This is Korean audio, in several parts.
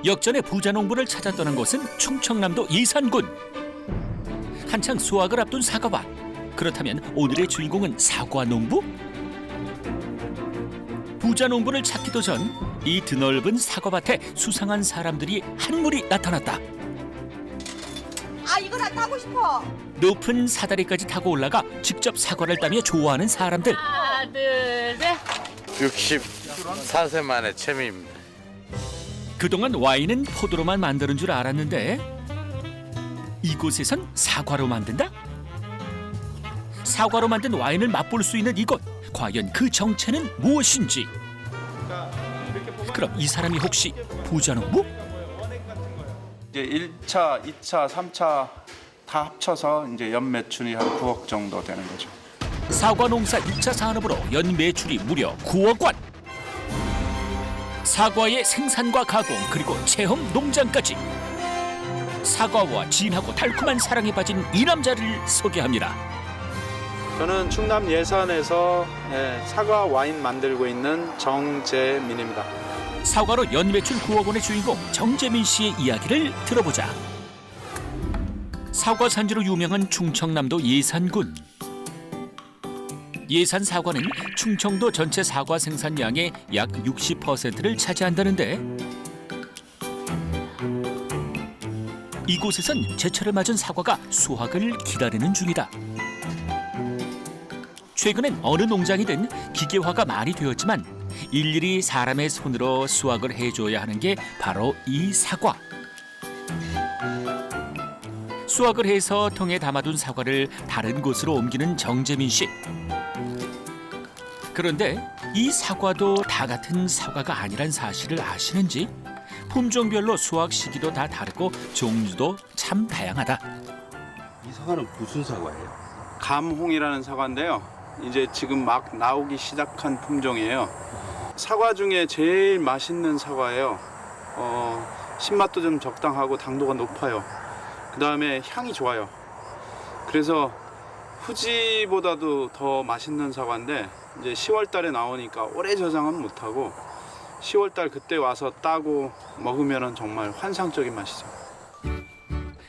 역전의 부자 농부를 찾아 떠난 곳은 충청남도 예산군. 한창 수확을 앞둔 사과밭. 그렇다면 오늘의 주인공은 사과 농부? 부자 농부를 찾기도 전 이 드넓은 사과밭에 수상한 사람들이 한 무리 나타났다. 아, 이거 다 따고 싶어. 높은 사다리까지 타고 올라가 직접 사과를 따며 좋아하는 사람들. 하나, 둘, 셋. 64세 만에 처음입니다. 그동안 와인은 포도로만 만드는 줄 알았는데 이곳에선 사과로 만든다? 사과로 만든 와인을 맛볼 수 있는 이곳. 과연 그 정체는 무엇인지. 그럼 이 사람이 혹시 부자 농부? 이제 1차, 2차, 3차 다 합쳐서 이제 연 매출이 한 9억 정도 되는 거죠. 사과 농사 2차 산업으로 연 매출이 무려 9억 원. 사과의 생산과 가공 그리고 체험 농장까지. 사과와 진하고 달콤한 사랑에 빠진 이 남자를 소개합니다. 저는 충남 예산에서 사과 와인 만들고 있는 정재민입니다. 사과로 연 매출 9억 원의 주인공 정재민 씨의 이야기를 들어보자. 사과 산지로 유명한 충청남도 예산군. 예산 사과는 충청도 전체 사과 생산량의 약 60%를 차지한다는데 이곳에선 제철을 맞은 사과가 수확을 기다리는 중이다. 최근엔 어느 농장이든 기계화가 많이 되었지만 일일이 사람의 손으로 수확을 해줘야 하는 게 바로 이 사과. 수확을 해서 통에 담아둔 사과를 다른 곳으로 옮기는 정재민 씨. 그런데 이 사과도 다 같은 사과가 아니란 사실을 아시는지? 품종별로 수확 시기도 다 다르고 종류도 참 다양하다. 이 사과는 무슨 사과예요? 감홍이라는 사과인데요. 이제 지금 막 나오기 시작한 품종이에요. 사과 중에 제일 맛있는 사과예요. 신맛도 좀 적당하고 당도가 높아요. 그 다음에 향이 좋아요. 그래서 후지보다도 더 맛있는 사과인데 이제 10월 달에 나오니까 오래 저장은 못하고 10월 달 그때 와서 따고 먹으면 정말 환상적인 맛이죠.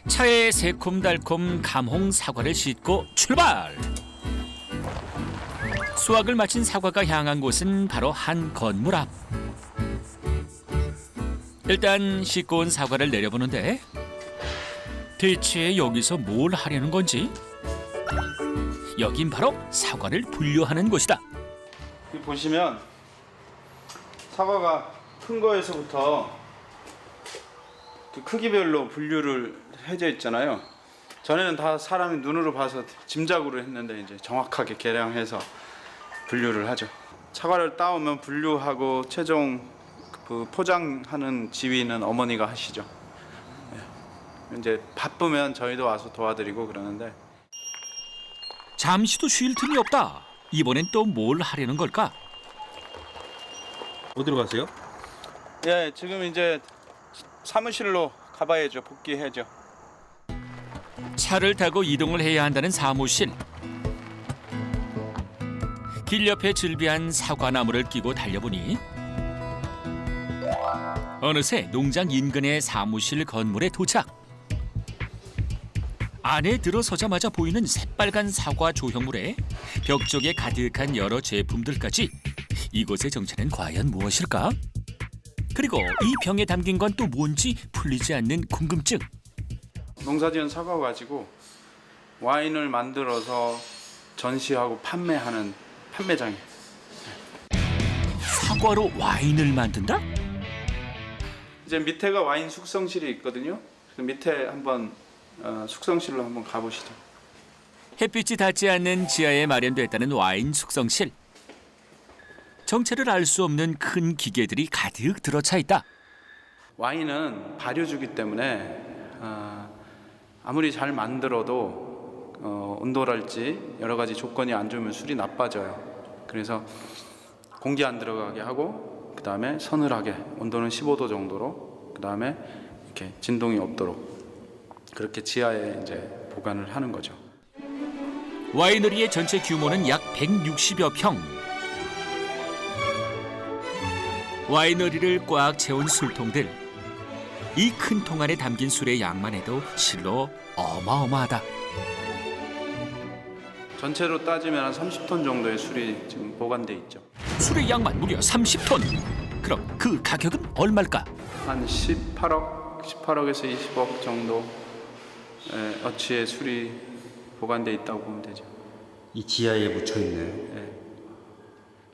차에 새콤달콤 감홍 사과를 싣고 출발! 수확을 마친 사과가 향한 곳은 바로 한 건물 앞. 일단 싣고 온 사과를 내려보는데 대체 여기서 뭘 하려는 건지? 여긴 바로 사과를 분류하는 곳이다. 여기 보시면 사과가 큰 거에서부터 크기별로 분류를 해져 있잖아요. 전에는 다 사람이 눈으로 봐서 짐작으로 했는데 이제 정확하게 계량해서 분류를 하죠. 사과를 따오면 분류하고 최종 그 포장하는 지위는 어머니가 하시죠. 이제 바쁘면 저희도 와서 도와드리고 그러는데 잠시도 쉴 틈이 없다. 이번엔 또 뭘 하려는 걸까? 어디로 가세요? 예, 지금 이제 사무실로 가봐야죠. 복귀해야죠. 차를 타고 이동을 해야 한다는 사무실. 길 옆에 즐비한 사과나무를 끼고 달려보니 어느새 농장 인근의 사무실 건물에 도착. 안에 들어서자마자 보이는 새빨간 사과 조형물에 벽 쪽에 가득한 여러 제품들까지. 이곳의 정체는 과연 무엇일까? 그리고 이 병에 담긴 건 또 뭔지 풀리지 않는 궁금증. 농사지은 사과 가지고 와인을 만들어서 전시하고 판매하는 판매장이에요. 사과로 와인을 만든다? 이제 밑에가 와인 숙성실이 있거든요. 그래서 밑에 한번 숙성실로 한번 가보시죠. 햇빛이 닿지 않는 지하에 마련됐다는 와인 숙성실. 정체를 알 수 없는 큰 기계들이 가득 들어차 있다. 와인은 발효주기 때문에 아무리 잘 만들어도 온도랄지 여러 가지 조건이 안 좋으면 술이 나빠져요. 그래서 공기 안 들어가게 하고 그 다음에 서늘하게 온도는 15도 정도로 그 다음에 이렇게 진동이 없도록 그렇게 지하에 이제 보관을 하는 거죠. 와이너리의 전체 규모는 약 160여 평. 와이너리를 꽉 채운 술통들. 이 큰 통 안에 담긴 술의 양만 해도 실로 어마어마하다. 전체로 따지면 한 30톤 정도의 술이 지금 보관돼 있죠. 술의 양만 무려 30톤. 그럼 그 가격은 얼마일까? 한 18억에서 20억 정도 어치의 술이 보관돼 있다고 보면 되죠. 이 지하에 묻혀 있네요. 예.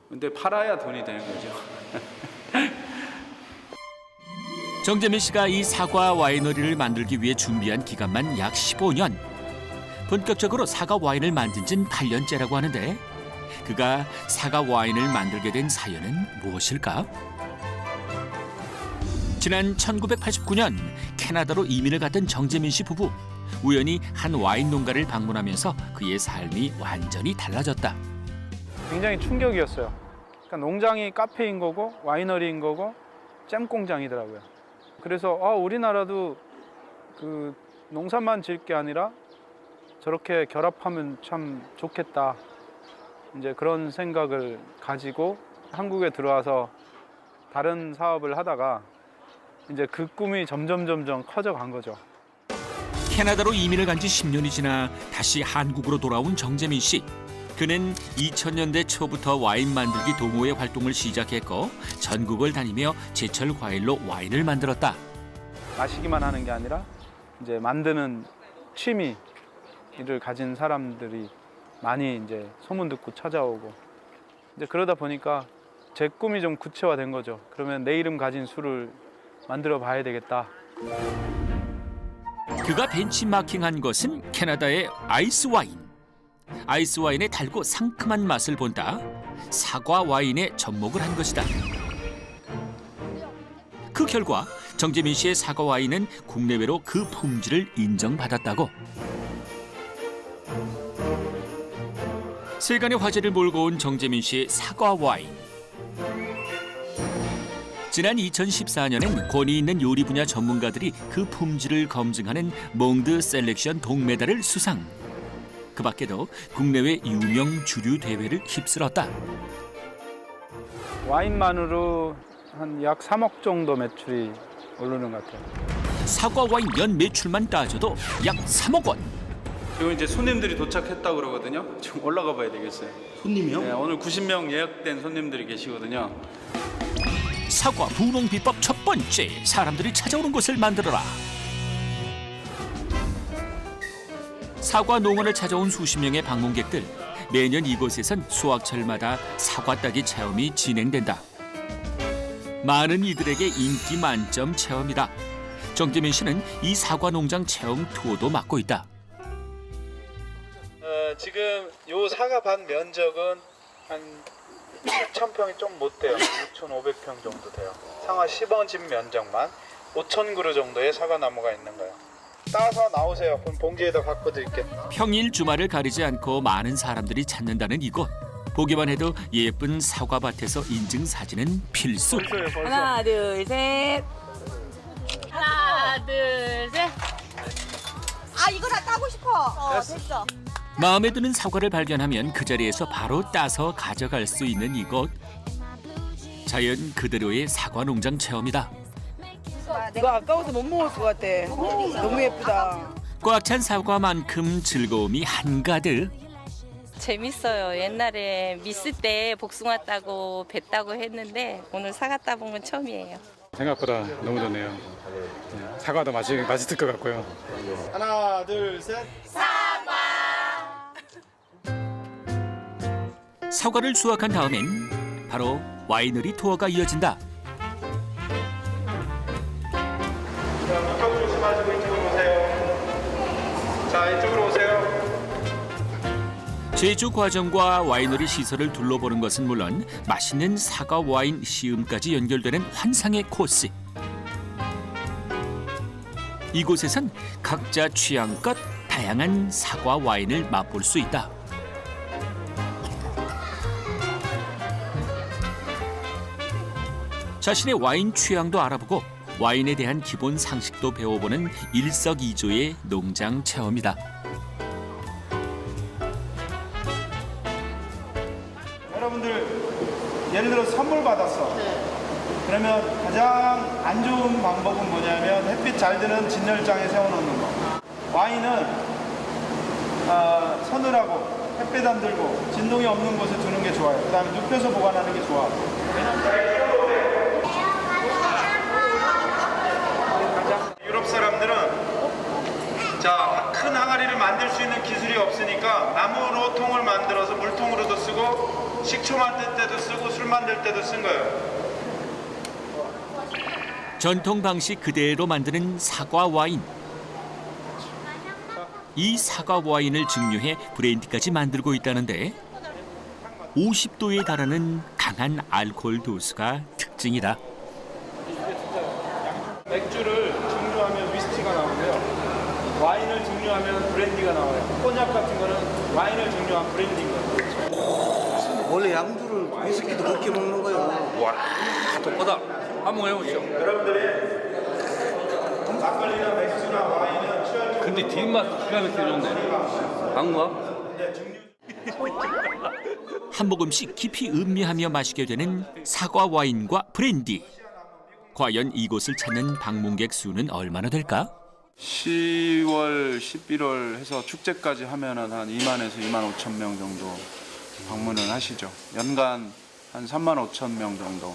근데 팔아야 돈이 되는 거죠. 정재민 씨가 이 사과 와이너리를 만들기 위해 준비한 기간만 약 15년. 본격적으로 사과 와인을 만든 지는 8년째라고 하는데 그가 사과 와인을 만들게 된 사연은 무엇일까? 지난 1989년 캐나다로 이민을 갔던 정재민 씨 부부. 우연히 한 와인 농가를 방문하면서 그의 삶이 완전히 달라졌다. 굉장히 충격이었어요. 그러니까 농장이 카페인 거고 와이너리인 거고 잼 공장이더라고요. 그래서 우리나라도 그 농사만 지을 게 아니라 저렇게 결합하면 참 좋겠다. 이제 그런 생각을 가지고 한국에 들어와서 다른 사업을 하다가 이제 그 꿈이 점점 커져간 거죠. 캐나다로 이민을 간 지 10년이 지나 다시 한국으로 돌아온 정재민 씨. 그는 2000년대 초부터 와인 만들기 동호회 활동을 시작했고 전국을 다니며 제철 과일로 와인을 만들었다. 마시기만 하는 게 아니라 이제 만드는 취미를 가진 사람들이 많이 이제 소문 듣고 찾아오고 이제 그러다 보니까 제 꿈이 좀 구체화된 거죠. 그러면 내 이름 가진 술을 만들어 봐야 되겠다. 그가 벤치마킹한 것은 캐나다의 아이스 와인. 아이스 와인의 달고 상큼한 맛을 본다. 사과 와인에 접목을 한 것이다. 그 결과 정재민 씨의 사과 와인은 국내외로 그 품질을 인정받았다고. 세간의 화제를 몰고 온 정재민 씨의 사과 와인. 지난 2014년엔 권위 있는 요리 분야 전문가들이 그 품질을 검증하는 몽드 셀렉션 동메달을 수상. 그 밖에도 국내외 유명 주류 대회를 휩쓸었다. 와인만으로 한 약 3억 정도 매출이 오르는 것 같아요. 사과 와인 연 매출만 따져도 약 3억 원. 지금 이제 손님들이 도착했다고 그러거든요. 지금 올라가 봐야 되겠어요. 손님이요? 네, 오늘 90명 예약된 손님들이 계시거든요. 사과 분홍 비법 첫 번째, 사람들이 찾아오는 곳을 만들어라. 사과 농원을 찾아온 수십 명의 방문객들. 매년 이곳에선 수확철마다 사과 따기 체험이 진행된다. 많은 이들에게 인기 만점 체험이다. 정재민 씨는 이 사과 농장 체험 투어도 맡고 있다. 지금 요 사과밭 면적은 한 6,000평이 좀 못 돼요. 6,500평 정도 돼요. 상하 10원집 면적만 5,000그루 정도의 사과나무가 있는 거예요. 따서 나오세요. 그럼 봉지에다 갖고 드릴게요. 평일 주말을 가리지 않고 많은 사람들이 찾는다는 이곳. 보기만 해도 예쁜 사과밭에서 인증 사진은 필수. 벌써. 하나, 둘, 셋. 하나, 둘, 셋. 아, 이거 다 따고 싶어. 됐어. 마음에 드는 사과를 발견하면 그 자리에서 바로 따서 가져갈 수 있는 이곳. 자연 그대로의 사과 농장 체험이다. 이거 아까워서 못 먹을 것 같아. 너무 예쁘다. 꽉 찬 사과만큼 즐거움이 한가득. 재밌어요. 옛날에 미스 때 복숭아 따고 배 따고 했는데 오늘 사과 따본 건 처음이에요. 생각보다 너무 좋네요. 사과도 맛있을 것 같고요. 하나, 둘, 셋. 사과를 수확한 다음엔 바로 와이너리 투어가 이어진다. 자, 물컵 조심하시고 이쪽으로 오세요. 자, 이쪽으로 오세요. 제조 과정과 와이너리 시설을 둘러보는 것은 물론 맛있는 사과 와인 시음까지 연결되는 환상의 코스. 이곳에선 각자 취향껏 다양한 사과 와인을 맛볼 수 있다. 자신의 와인 취향도 알아보고 와인에 대한 기본 상식도 배워보는 일석이조의 농장 체험이다. 여러분들 예를 들어 선물 받았어. 그러면 가장 안 좋은 방법은 뭐냐면 햇빛 잘 드는 진열장에 세워놓는 거. 와인은 서늘하고 햇빛 안 들고 진동이 없는 곳에 두는 게 좋아요. 그 다음에 눕혀서 보관하는 게 좋아. 유럽 사람들은 큰 항아리를 만들 수 있는 기술이 없으니까 나무로 통을 만들어서 물통으로도 쓰고 식초 만들 때도 쓰고 술 만들 때도 쓴 거예요. 전통 방식 그대로 만드는 사과 와인. 이 사과 와인을 증류해 브랜디까지 만들고 있다는데 50도에 달하는 강한 알코올 도수가 특징이다. 맥주를 증류하면 위스키가 나오고요. 와인을 증류하면 브랜디가 나와요. 콘약 같은 거는 와인을 증류한 브랜디인 거예요. 원래 양주를 위스키도 그렇게 먹는 거예요. 와, 독보다 한번 해보시죠. 막걸리나 맥주나 와인은 취할 근데 뒷맛 기가 막히게 좋네. 방과 한 모금씩 깊이 음미하며 마시게 되는 사과 와인과 브랜디. 과연 이곳을 찾는 방문객 수는 얼마나 될까? 10월, 11월 해서 축제까지 하면은 한 2만에서 2만 5천 명 정도 방문을 하시죠. 연간 한 3만 5천 명 정도.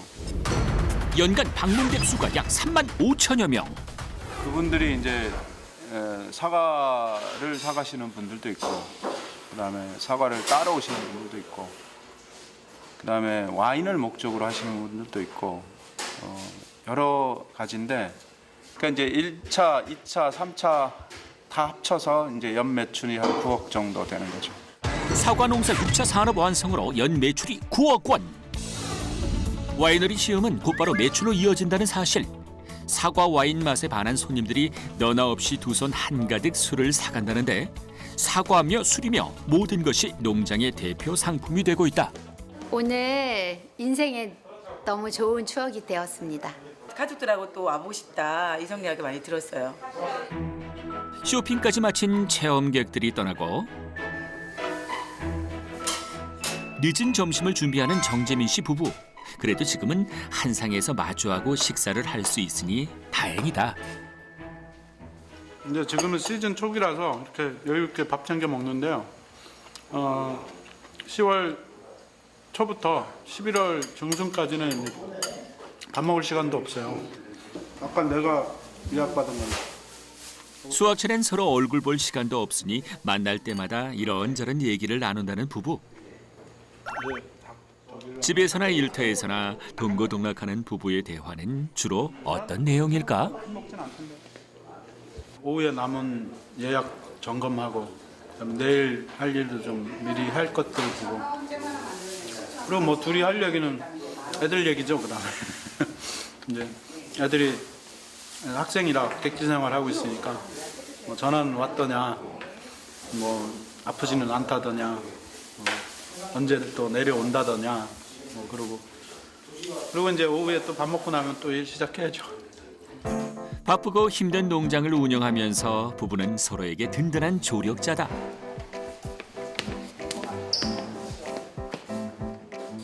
연간 방문객 수가 약 3만 5천여 명. 그분들이 이제 사과를 사가시는 분들도 있고, 그다음에 사과를 따러 오시는 분들도 있고, 그다음에 와인을 목적으로 하시는 분들도 있고, 여러 가지인데, 그러니까 이제 1차, 2차, 3차 다 합쳐서 이제 연 매출이 한 9억 정도 되는 거죠. 사과 농사 6차 산업 완성으로 연 매출이 9억 원. 와이너리 시음은 곧바로 매출로 이어진다는 사실. 사과 와인 맛에 반한 손님들이 너나 없이 두 손 한가득 술을 사간다는데 사과며 술이며 모든 것이 농장의 대표 상품이 되고 있다. 오늘 인생에 너무 좋은 추억이 되었습니다. 가족들하고 또 와보고 싶다 이런 이야기 많이 들었어요. 쇼핑까지 마친 체험객들이 떠나고 늦은 점심을 준비하는 정재민 씨 부부. 그래도 지금은 한상에서 마주하고 식사를 할 수 있으니 다행이다. 이제 지금은 시즌 초기라서 이렇게 여유 있게 밥 챙겨 먹는데요. 10월 초부터 11월 중순까지는 밥 먹을 시간도 없어요. 아까 내가 예약받은 건. 수확철엔 서로 얼굴 볼 시간도 없으니 만날 때마다 이런저런 얘기를 나눈다는 부부. 집에서나 일터에서나 동고동락하는 부부의 대화는 주로 어떤 내용일까? 오후에 남은 예약 점검하고 내일 할 일도 좀 미리 할 것들 보고, 그리고 뭐 둘이 할 얘기는 애들 얘기죠. 그다음에 이제 애들이 학생이라 객지 생활하고 있으니까 뭐 전화는 왔더냐, 뭐 아프지는 않다더냐, 뭐 언제 또 내려온다더냐, 뭐 그리고 이제 오후에 또 밥 먹고 나면 또 일 시작해야죠. 바쁘고 힘든 농장을 운영하면서 부부는 서로에게 든든한 조력자다.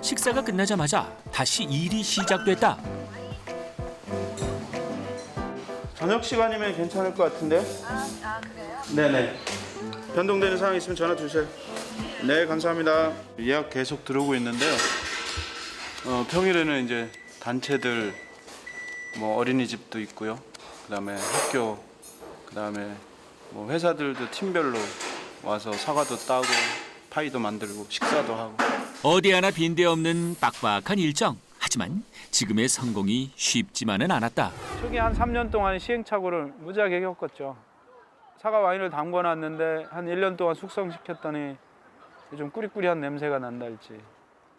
식사가 끝나자마자 다시 일이 시작됐다. 저녁 시간이면 괜찮을 것 같은데. 그래요? 네네. 변동되는 상황 있으면 전화 주세요. 네, 감사합니다. 예약 계속 들어오고 있는데요. 평일에는 이제 단체들, 뭐 어린이집도 있고요. 그다음에 학교, 그다음에 뭐 회사들도 팀별로 와서 사과도 따고 파이도 만들고 식사도 하고. 어디 하나 빈대없는 빡빡한 일정. 하지만 지금의 성공이 쉽지만은 않았다. 초기 한 3년 동안 시행착오를 무지하게 겪었죠. 사과 와인을 담궈놨는데 한 1년 동안 숙성시켰더니 좀 꾸리꾸리한 냄새가 난달지.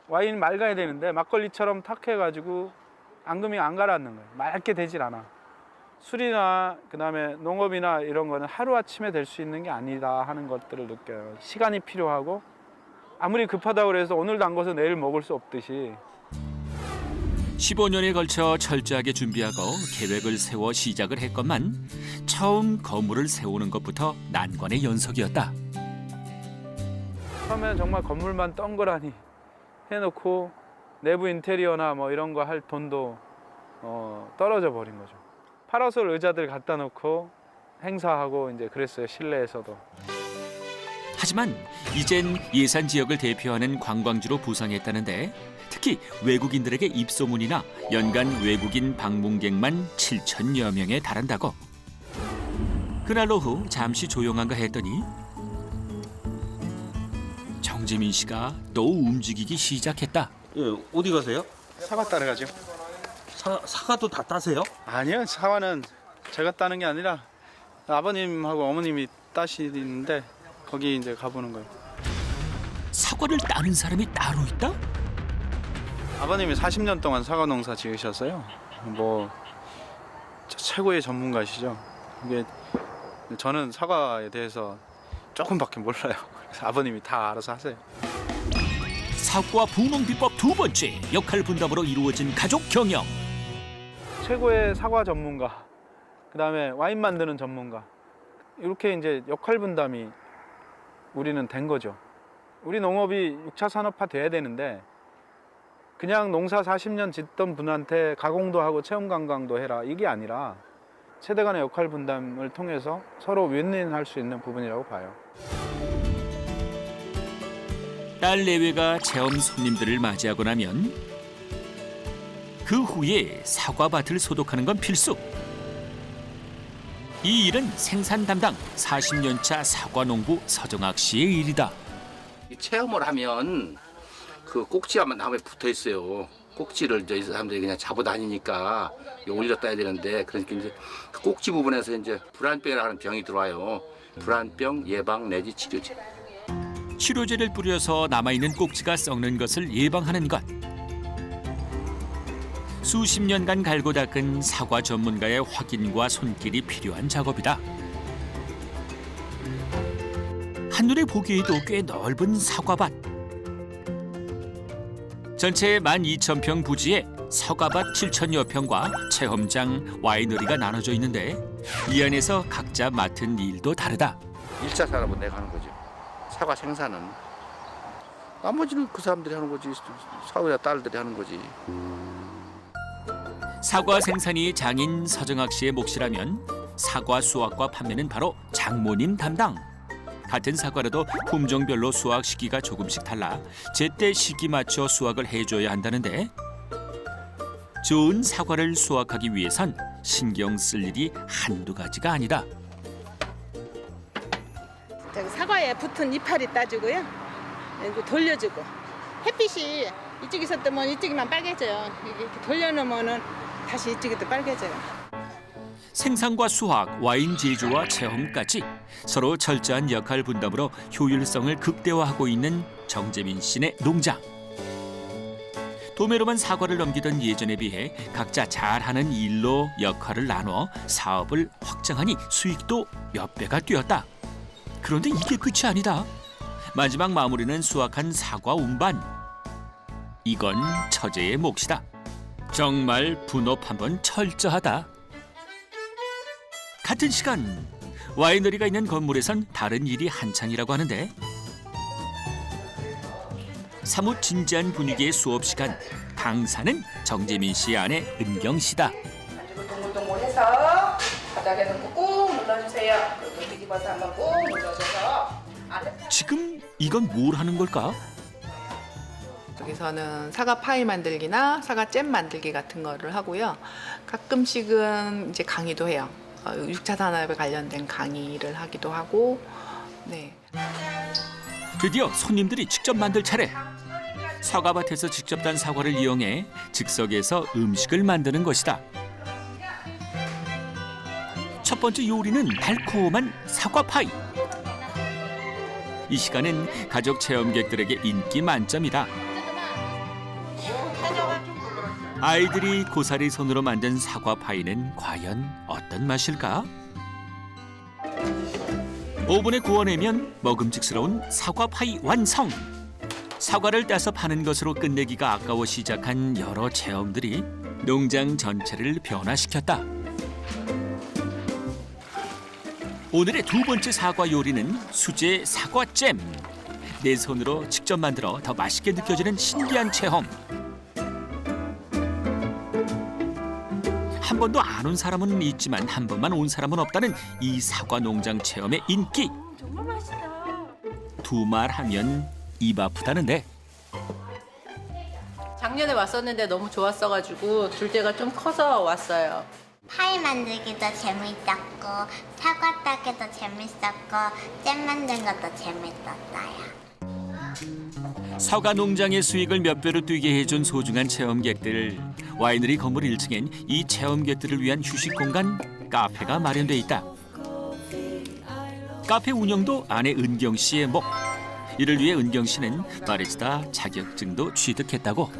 와인 맑아야 되는데 막걸리처럼 탁해가지고 앙금이 안 가라앉는 거예요. 맑게 되질 않아. 술이나 그다음에 농업이나 이런 거는 하루아침에 될 수 있는 게 아니다 하는 것들을 느껴요. 시간이 필요하고 아무리 급하다고 해서 오늘 담궈서 내일 먹을 수 없듯이 15년에 걸쳐 철저하게 준비하고 계획을 세워 시작을 했건만 처음 건물을 세우는 것부터 난관의 연속이었다. 처음에는 정말 건물만 덩그라니 해놓고 내부 인테리어나 뭐 이런 거 할 돈도 떨어져 버린 거죠. 파라솔 의자들 갖다 놓고 행사하고 이제 그랬어요. 실내에서도. 하지만 이젠 예산 지역을 대표하는 관광지로 부상했다는데 특히 외국인들에게 입소문이나 연간 외국인 방문객만 7천여 명에 달한다고. 그날 오후 잠시 조용한가 했더니 정재민 씨가 또 움직이기 시작했다. 예, 어디 가세요? 사과 따러 가죠. 사과도 다 따세요? 아니요, 사과는 제가 따는 게 아니라 아버님하고 어머님이 따시는데 거기 이제 가보는 거예요. 사과를 따는 사람이 따로 있다? 아버님이 40년 동안 사과 농사 지으셨어요. 뭐 최고의 전문가시죠. 이게 저는 사과에 대해서 조금밖에 몰라요. 그래서 아버님이 다 알아서 하세요. 사과 부농 비법 두 번째, 역할 분담으로 이루어진 가족 경영. 최고의 사과 전문가, 그다음에 와인 만드는 전문가, 이렇게 이제 역할 분담이 우리는 된 거죠. 우리 농업이 6차 산업화 돼야 되는데 그냥 농사 40년 짓던 분한테 가공도 하고 체험 관광도 해라 이게 아니라 세대 간의 역할 분담을 통해서 서로 윈윈할 수 있는 부분이라고 봐요. 딸 내외가 체험 손님들을 맞이하고 나면 그 후에 사과밭을 소독하는 건 필수. 이 일은 생산 담당 40년차 사과농부 서정학 씨의 일이다. 체험을 하면 그 꼭지가 나무에 붙어 있어요. 꼭지를 저희 사람들이 그냥 잡아 다니니까 올려 따야 되는데, 그러니까 이제 그 꼭지 부분에서 이제 불안병이라는 병이 들어와요. 불안병 예방 내지 치료제. 치료제를 뿌려서 남아있는 꼭지가 썩는 것을 예방하는 것. 수십 년간 갈고 닦은 사과 전문가의 확인과 손길이 필요한 작업이다. 한눈에 보기에도 꽤 넓은 사과밭. 전체 12,000평 부지에 사과밭 7천여 평과 체험장, 와이너리가 나눠져 있는데 이 안에서 각자 맡은 일도 다르다. 1차 산업은 내가 하는 거죠. 사과 생산은. 나머지는 그 사람들이 하는 거지. 사위나 딸들이 하는 거지. 사과 생산이 장인 서정학 씨의 몫이라면 사과 수확과 판매는 바로 장모님 담당. 같은 사과라도 품종별로 수확 시기가 조금씩 달라 제때 시기 맞춰 수확을 해줘야 한다는데 좋은 사과를 수확하기 위해선 신경 쓸 일이 한두 가지가 아니다. 사과에 붙은 이파리 따주고요. 이거 돌려주고 햇빛이 이쪽에서 뜨면 이쪽이만 빨개져요. 이렇게 돌려놓으면은 다시 이쪽이 또 빨개져요. 생산과 수확, 와인 제조와 체험까지 서로 철저한 역할 분담으로 효율성을 극대화하고 있는 정재민 씨네 농장. 도매로만 사과를 넘기던 예전에 비해 각자 잘하는 일로 역할을 나눠 사업을 확장하니 수익도 몇 배가 뛰었다. 그런데 이게 끝이 아니다. 마지막 마무리는 수확한 사과 운반. 이건 처제의 몫이다. 정말 분업 한번 철저하다. 같은 시간 와이너리가 있는 건물에선 다른 일이 한창이라고 하는데 사뭇 진지한 분위기의 수업 시간. 강사는 정재민 씨의 아내 은경 씨다. 동글동글해서 바닥에 놓고 꾹 눌러주세요. 그리고 뒤집어서 한번 꾹 눌러줘서 지금 이건 뭘 하는 걸까? 여기서는 사과 파이 만들기나 사과 잼 만들기 같은 거를 하고요. 가끔씩은 이제 강의도 해요. 6차 산업에 관련된 강의를 하기도 하고. 네. 드디어 손님들이 직접 만들 차례. 사과밭에서 직접 딴 사과를 이용해 즉석에서 음식을 만드는 것이다. 첫 번째 요리는 달콤한 사과 파이. 이 시간은 가족 체험객들에게 인기 만점이다. 아이들이 고사리 손으로 만든 사과 파이는 과연 어떤 맛일까? 오븐에 구워내면 먹음직스러운 사과 파이 완성! 사과를 따서 파는 것으로 끝내기가 아까워 시작한 여러 체험들이 농장 전체를 변화시켰다. 오늘의 두 번째 사과 요리는 수제 사과잼. 내 손으로 직접 만들어 더 맛있게 느껴지는 신기한 체험. 한 번도 안 온 사람은 있지만 한 번만 온 사람은 없다는 이 사과 농장 체험의 인기. 정말 맛있다. 두 말 하면 입 아프다는데 작년에 왔었는데 너무 좋았어가지고 둘째가 좀 커서 왔어요. 파이 만들기도 재밌었고 사과 따기도 재밌었고 잼 만든 것도 재밌었어요. 사과 농장의 수익을 몇 배로 뛰게 해준 소중한 체험객들. 와이너리 건물 1층엔 이 체험객들을 위한 휴식 공간 카페가 마련돼 있다. 카페 운영도 아내 은경 씨의 목. 이를 위해 은경 씨는 바리스타 자격증도 취득했다고.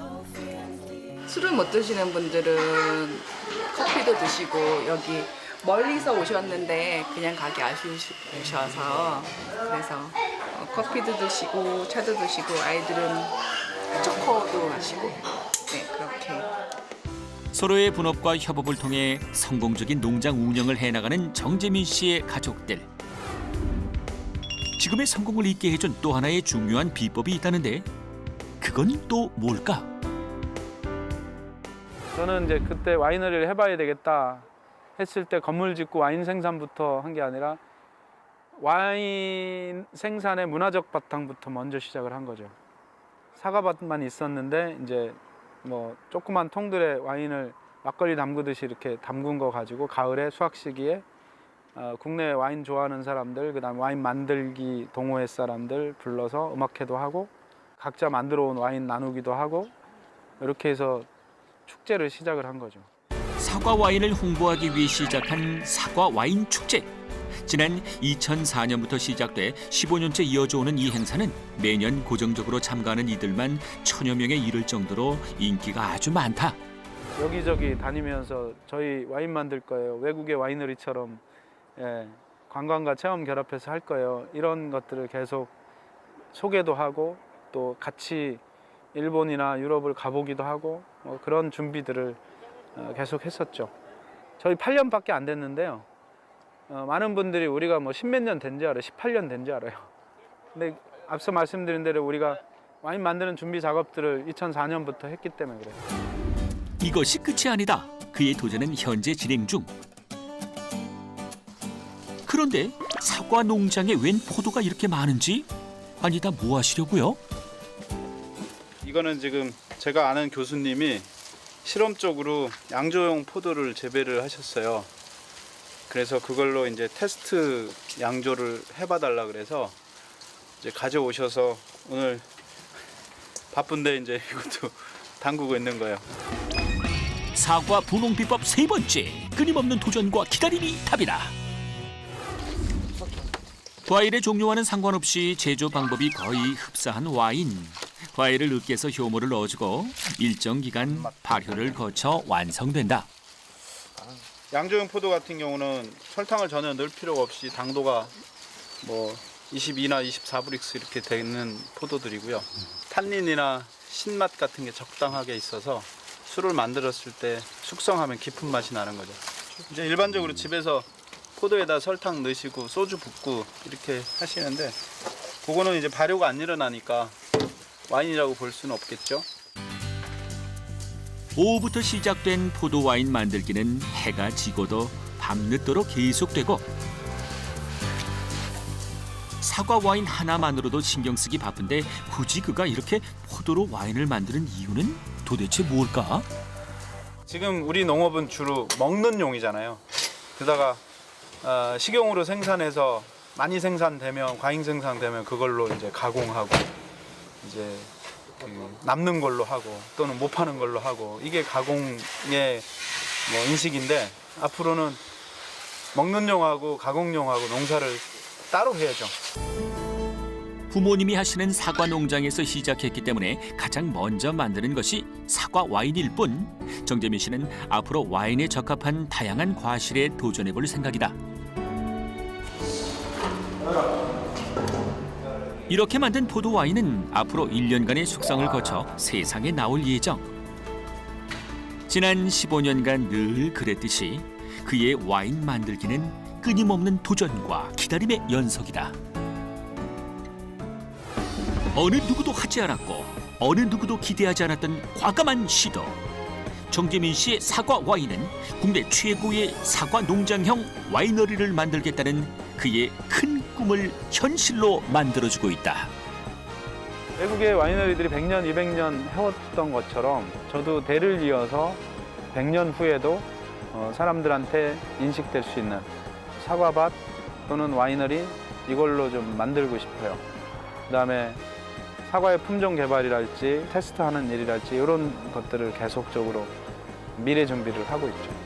술을 못 드시는 분들은 커피도 드시고 여기 멀리서 오셨는데 그냥 가기 아쉬우셔서 그래서 커피도 드시고 차도 드시고 아이들은 초코도 마시고 네 그렇게. 서로의 분업과 협업을 통해 성공적인 농장 운영을 해나가는 정재민 씨의 가족들. 지금의 성공을 잇게 해준 또 하나의 중요한 비법이 있다는데 그건 또 뭘까? 저는 이제 그때 와이너리를 해봐야 되겠다 했을 때 건물 짓고 와인 생산부터 한 게 아니라 와인 생산의 문화적 바탕부터 먼저 시작을 한 거죠. 사과밭만 있었는데 이제 뭐 조그만 통들에 와인을 막걸리 담그듯이 이렇게 담근 거 가지고 가을에 수확 시기에 국내 와인 좋아하는 사람들, 그다음 와인 만들기 동호회 사람들 불러서 음악회도 하고 각자 만들어 온 와인 나누기도 하고 이렇게 해서 축제를 시작을 한 거죠. 사과 와인을 홍보하기 위해 시작한 사과 와인 축제. 지난 2004년부터 시작돼 15년째 이어져 오는 이 행사는 매년 고정적으로 참가하는 이들만 1000여 명에 이를 정도로 인기가 아주 많다. 여기저기 다니면서 저희 와인 만들 거예요. 외국의 와이너리처럼 관광과 체험 결합해서 할 거예요. 이런 것들을 계속 소개도 하고 또 같이 일본이나 유럽을 가보기도 하고 그런 준비들을 계속 했었죠. 저희 8년밖에 안 됐는데요. 많은 분들이 우리가 뭐 10몇 년 된지 알아요. 18년 된지 알아요. 근데 앞서 말씀드린 대로 우리가 와인 만드는 준비 작업들을 2004년부터 했기 때문에 그래요. 이것이 끝이 아니다. 그의 도전은 현재 진행 중. 그런데 사과 농장에 웬 포도가 이렇게 많은지? 아니다, 뭐 하시려고요? 이거는 지금 제가 아는 교수님이 실험적으로 양조용 포도를 재배를 하셨어요. 그래서 그걸로 이제 테스트 양조를 해봐달라 그래서 이제 가져오셔서 오늘 바쁜데 이제 이것도 담그고 있는 거예요. 사과 분홍 비법 3번째. 끊임없는 도전과 기다림이 답이다. 과일의 종류와는 상관없이 제조 방법이 거의 흡사한 와인. 과일을 으깨서 효모를 넣어주고 일정 기간 발효를 거쳐 완성된다. 양조용 포도 같은 경우는 설탕을 전혀 넣을 필요가 없이 당도가 뭐 22나 24브릭스 이렇게 되는 포도들이고요. 탄닌이나 신맛 같은 게 적당하게 있어서 술을 만들었을 때 숙성하면 깊은 맛이 나는 거죠. 이제 일반적으로 집에서 포도에다 설탕 넣으시고 소주 붓고 이렇게 하시는데 그거는 이제 발효가 안 일어나니까 와인이라고 볼 수는 없겠죠. 오후부터 시작된 포도 와인 만들기는 해가 지고도 밤늦도록 계속되고 사과 와인 하나만으로도 신경 쓰기 바쁜데 굳이 그가 이렇게 포도로 와인을 만드는 이유는 도대체 뭘까? 지금 우리 농업은 주로 먹는 용이잖아요. 게다가 식용으로 생산해서 많이 생산되면 과잉 생산되면 그걸로 이제 가공하고 이제 남는 걸로 하고 또는 못 파는 걸로 하고 이게 가공의 뭐 인식인데 앞으로는 먹는 용하고 가공용하고 농사를 따로 해야죠. 부모님이 하시는 사과 농장에서 시작했기 때문에 가장 먼저 만드는 것이 사과 와인일 뿐 정재민 씨는 앞으로 와인에 적합한 다양한 과실에 도전해볼 생각이다. 이렇게 만든 포도 와인은 앞으로 1년간의 숙성을 거쳐 세상에 나올 예정. 지난 15년간 늘 그랬듯이 그의 와인 만들기는 끊임없는 도전과 기다림의 연속이다. 어느 누구도 하지 않았고 어느 누구도 기대하지 않았던 과감한 시도. 정재민 씨의 사과 와인은 국내 최고의 사과 농장형 와이너리를 만들겠다는 그의 큰 꿈을 현실로 만들어주고 있다. 외국의 와이너리들이 100년, 200년 해왔던 것처럼 저도 대를 이어서 100년 후에도 사람들한테 인식될 수 있는 사과밭 또는 와이너리 이걸로 좀 만들고 싶어요. 그다음에 사과의 품종 개발이랄지 테스트하는 일이랄지 이런 것들을 계속적으로 미래 준비를 하고 있죠.